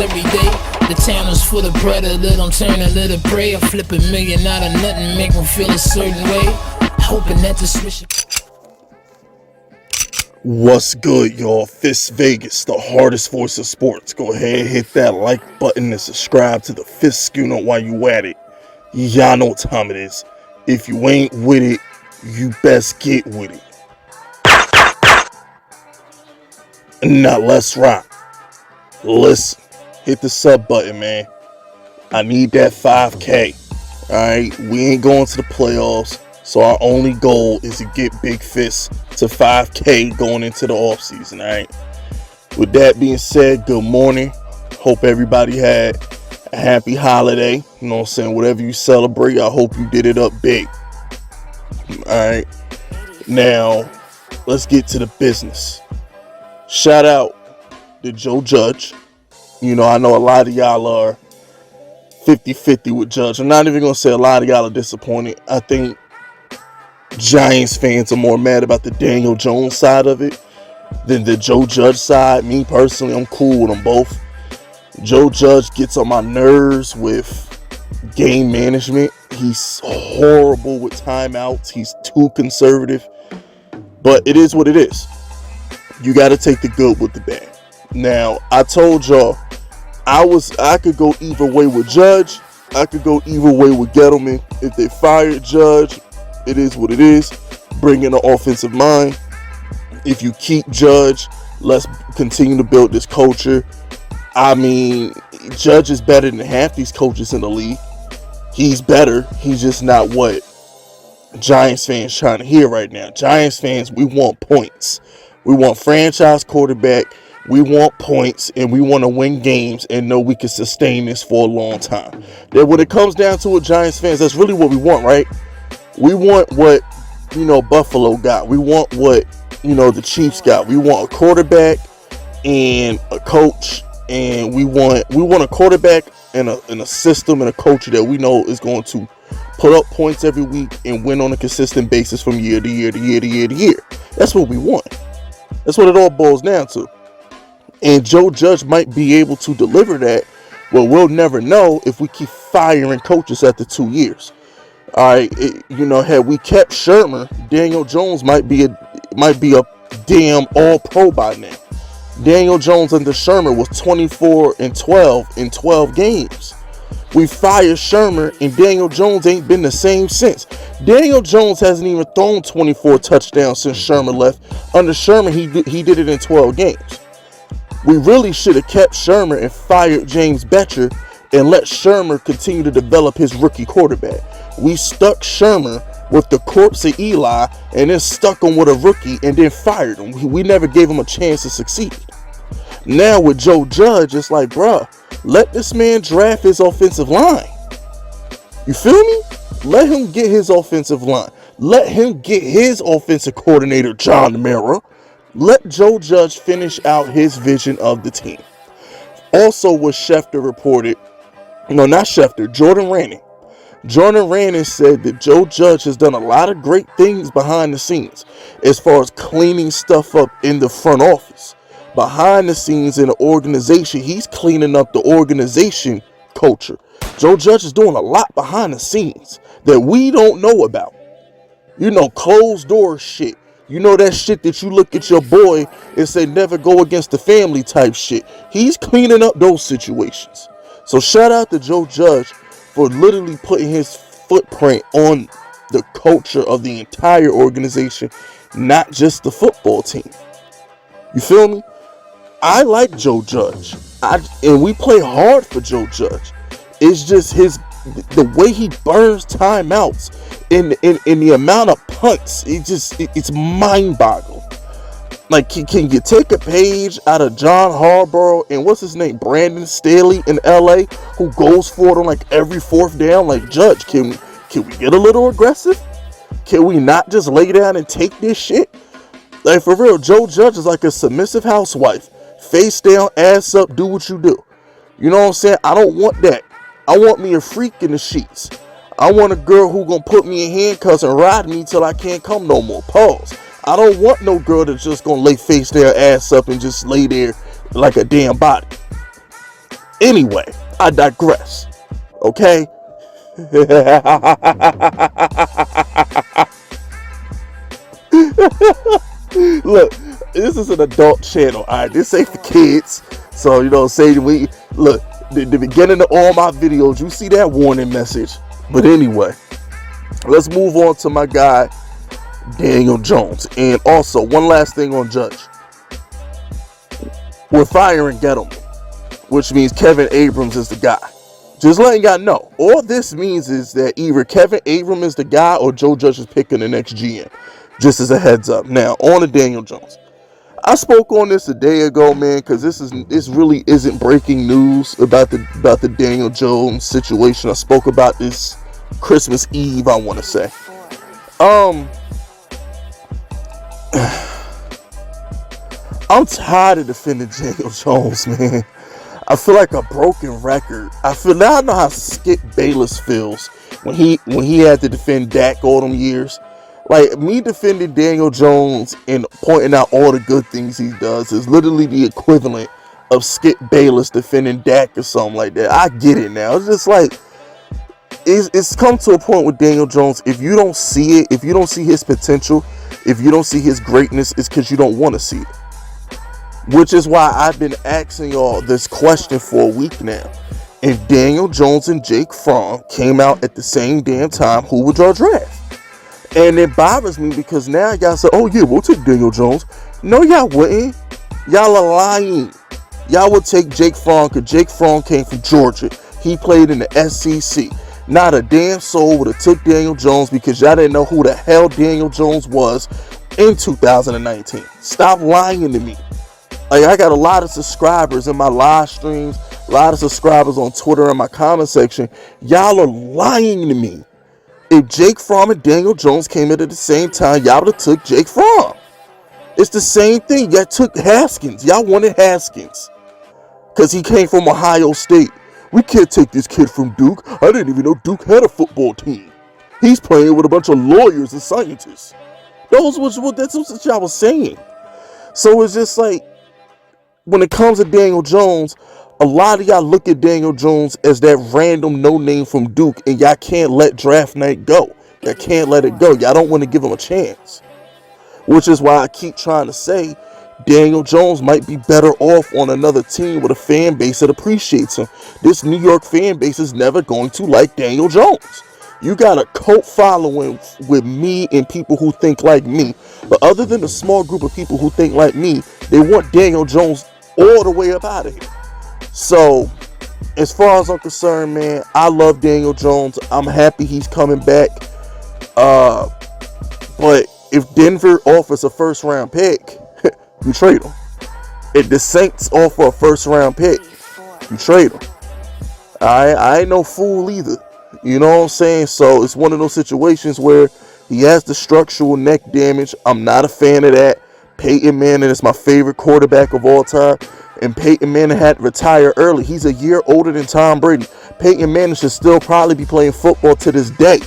every day. The town is full of predator, don't turn a little prey. I flip $1 million out of nothing, make them feel a certain way. Hoping that the switch. What's good, y'all? Fist Vegas, the hardest voice of sports. Go ahead, hit that like button and subscribe to the Fist Schooner while you at it. Y'all know what time it is. If you ain't with it, you best get with it. Now let's rock. Listen, hit the sub button, man. I need that 5K. Alright, we ain't going to the playoffs, so our only goal is to get Big Fist to 5K going into the offseason, alright? With that being said, good morning. Hope everybody had a happy holiday. You know what I'm saying? Whatever you celebrate, I hope you did it up big. Alright, now let's get to the business. Shout out to Joe Judge. You know, I know a lot of y'all are 50-50 with Judge. I'm not even going to say a lot of y'all are disappointed. I think Giants fans are more mad about the Daniel Jones side of it than the Joe Judge side. Me personally, I'm cool with them both. Joe Judge gets on my nerves with game management. He's horrible with timeouts. He's too conservative. But it is what it is. You got to take the good with the bad. Now, I told y'all I could go either way with Judge. I could go either way with Gettleman. If they fired Judge, it is what it is. Bring in an offensive mind. If you keep Judge, let's continue to build this culture. I mean, Judge is better than half these coaches in the league. He's better. He's just not what Giants fans trying to hear right now. Giants fans, we want points. We want franchise quarterback. We want points, and we want to win games and know we can sustain this for a long time. Then when it comes down to it, Giants fans, that's really what we want, right? We want what, Buffalo got. We want what, the Chiefs got. We want a quarterback and a coach, and we want a quarterback and a system and a coach that we know is going to put up points every week and win on a consistent basis from year to year to year to year to year. That's what we want. That's what it all boils down to. And Joe Judge might be able to deliver that. Well, we'll never know if we keep firing coaches after 2 years. All right, had we kept Shermer, Daniel Jones might be a damn all-pro by now. Daniel Jones under Shermer was 24-12 in 12 games. We fired Shermer, and Daniel Jones ain't been the same since. Daniel Jones hasn't even thrown 24 touchdowns since Shermer left. Under Shermer, he did it in 12 games. We really should have kept Shermer and fired James Betcher and let Shermer continue to develop his rookie quarterback. We stuck Shermer with the corpse of Eli and then stuck him with a rookie and then fired him. We never gave him a chance to succeed. Now with Joe Judge, it's like, bruh, let this man draft his offensive line. You feel me? Let him get his offensive line. Let him get his offensive coordinator, John Mara. Let Joe Judge finish out his vision of the team. Also, what Schefter reported, Jordan Ranning. Jordan Ranning said that Joe Judge has done a lot of great things behind the scenes as far as cleaning stuff up in the front office. Behind the scenes in the organization, he's cleaning up the organization culture. Joe Judge is doing a lot behind the scenes that we don't know about. Closed door shit. That shit that you look at your boy and say never go against the family type shit. He's cleaning up those situations. So shout out to Joe Judge for literally putting his footprint on the culture of the entire organization, not just the football team. You feel me? I like Joe Judge. And we play hard for Joe Judge. It's just the way he burns timeouts in the amount of punts, it's mind-boggling. Like, can you take a page out of John Harbaugh and what's his name, Brandon Staley in LA, who goes for it on like every fourth down? Like, Judge, can we get a little aggressive? Can we not just lay down and take this shit? Like, for real, Joe Judge is like a submissive housewife. Face down, ass up, do what you do. You know what I'm saying? I don't want that. I want me a freak in the sheets. I want a girl who gonna put me in handcuffs and ride me till I can't come no more. Pause. I don't want no girl that's just gonna lay face down, ass up, and just lay there like a damn body. Anyway, I digress. Okay? Look, this is an adult channel. Alright, this ain't for kids. So, you know, say we look, the beginning of all my videos, you see that warning message. But anyway, let's move on to my guy, Daniel Jones. And also, one last thing on Judge. We're firing Gettleman, which means Kevin Abrams is the guy. Just letting y'all know. All this means is that either Kevin Abrams is the guy or Joe Judge is picking the next GM. Just as a heads up. Now, on to Daniel Jones. I spoke on this a day ago, man, because this really isn't breaking news about the Daniel Jones situation. I spoke about this Christmas Eve, I want to say. I'm tired of defending Daniel Jones, man. I feel like a broken record. I know how Skip Bayless feels when he had to defend Dak all them years. Like, me defending Daniel Jones and pointing out all the good things he does is literally the equivalent of Skip Bayless defending Dak or something like that. I get it now. It's just like, it's come to a point with Daniel Jones. If you don't see it, if you don't see his potential, if you don't see his greatness, it's because you don't want to see it. Which is why I've been asking y'all this question for a week now. If Daniel Jones and Jake Fromm came out at the same damn time, who would y'all draft? And it bothers me because now y'all say, oh yeah, we'll take Daniel Jones. No, y'all wouldn't. Y'all are lying. Y'all would take Jake Fromm because Jake Fromm came from Georgia. He played in the SEC. Not a damn soul would have took Daniel Jones because y'all didn't know who the hell Daniel Jones was in 2019. Stop lying to me. Like, I got a lot of subscribers in my live streams, a lot of subscribers on Twitter in my comment section. Y'all are lying to me. If Jake Fromm and Daniel Jones came in at the same time, y'all would have took Jake Fromm. It's the same thing. Y'all took Haskins. Y'all wanted Haskins because he came from Ohio State. We can't take this kid from Duke. I didn't even know Duke had a football team. He's playing with a bunch of lawyers and scientists. That's what y'all was saying. So it's just like, when it comes to Daniel Jones, a lot of y'all look at Daniel Jones as that random no-name from Duke, and y'all can't let draft night go. Y'all can't let it go. Y'all don't want to give him a chance. Which is why I keep trying to say Daniel Jones might be better off on another team with a fan base that appreciates him. This New York fan base is never going to like Daniel Jones. You got a cult following with me and people who think like me. But other than the small group of people who think like me, they want Daniel Jones all the way up out of here. So, as far as I'm concerned, man, I love Daniel Jones. I'm happy he's coming back. But if Denver offers a first-round pick, you trade him. If the Saints offer a first-round pick, you trade him. I ain't no fool either. You know what I'm saying? So, it's one of those situations where he has the structural neck damage. I'm not a fan of that. Peyton Manning is my favorite quarterback of all time. And Peyton Manning had to retire early. He's a year older than Tom Brady. Peyton Manning should still probably be playing football to this day.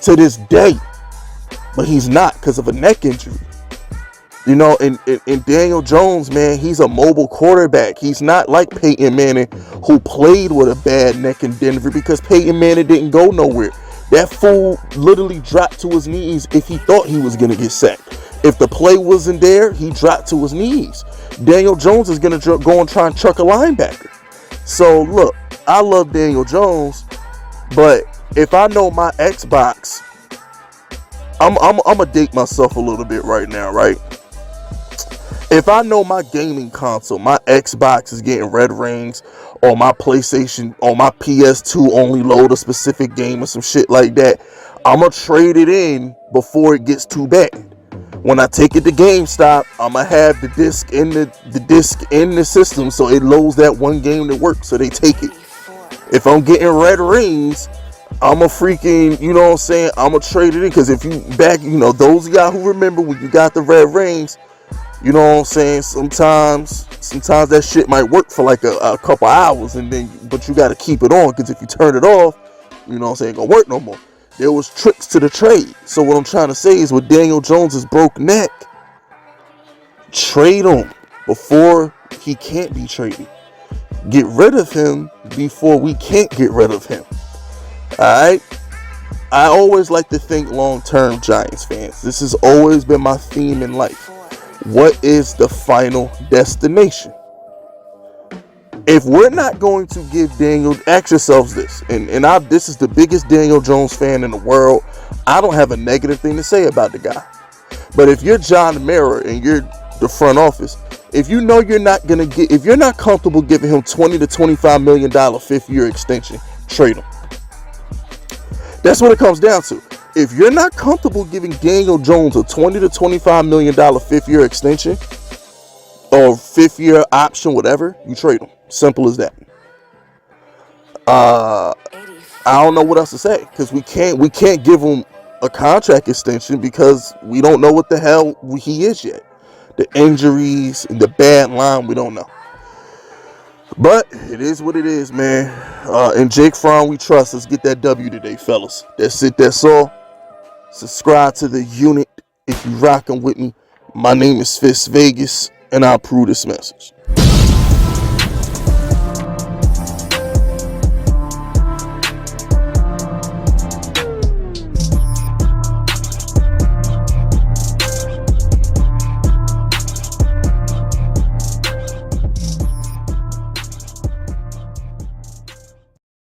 To this day. But he's not because of a neck injury. You know, and Daniel Jones, man, he's a mobile quarterback. He's not like Peyton Manning, who played with a bad neck in Denver because Peyton Manning didn't go nowhere. That fool literally dropped to his knees if he thought he was going to get sacked. If the play wasn't there, he dropped to his knees. Daniel Jones is going to go and try and chuck a linebacker. So, look, I love Daniel Jones, but if I know my Xbox, I'm going to date myself a little bit right now, right? If I know my gaming console, my Xbox is getting red rings, or my PlayStation, or my PS2 only load a specific game or some shit like that, I'm going to trade it in before it gets too bad. When I take it to GameStop, I'm going to have the disc in the system so it loads that one game that works, so they take it. If I'm getting red rings, I'm a freaking, you know what I'm saying, I'm going to trade it in, because if you back, you know, those of y'all who remember when you got the red rings, you know what I'm saying, sometimes that shit might work for like a couple hours, but you got to keep it on, because if you turn it off, you know what I'm saying, it ain't going to work no more. There was tricks to the trade. So what I'm trying to say is with Daniel Jones' broke neck, trade him before he can't be traded. get rid of him before we can't get rid of him. Alright? I always like to think long-term, Giants fans. This has always been my theme in life. What is the final destination? If we're not going to give Daniel, ask yourselves this, and this is the biggest Daniel Jones fan in the world. I don't have a negative thing to say about the guy. But if you're John Mara and you're the front office, if you know you're not gonna get, if you're not comfortable giving him $20 to $25 million 5-year extension, trade him. That's what it comes down to. If you're not comfortable giving Daniel Jones a $20 to $25 million 5-year extension or 5th-year option, whatever, you trade him. Simple as that. I don't know what else to say, because we can't give him a contract extension because we don't know what the hell he is yet. The injuries and the bad line, we don't know. But it is what it is, man. And Jake Fromm, we trust. Let's get that W today, fellas. That's it. That's all. Subscribe to the unit if you rocking with me. My name is Fist Vegas, and I approve this message.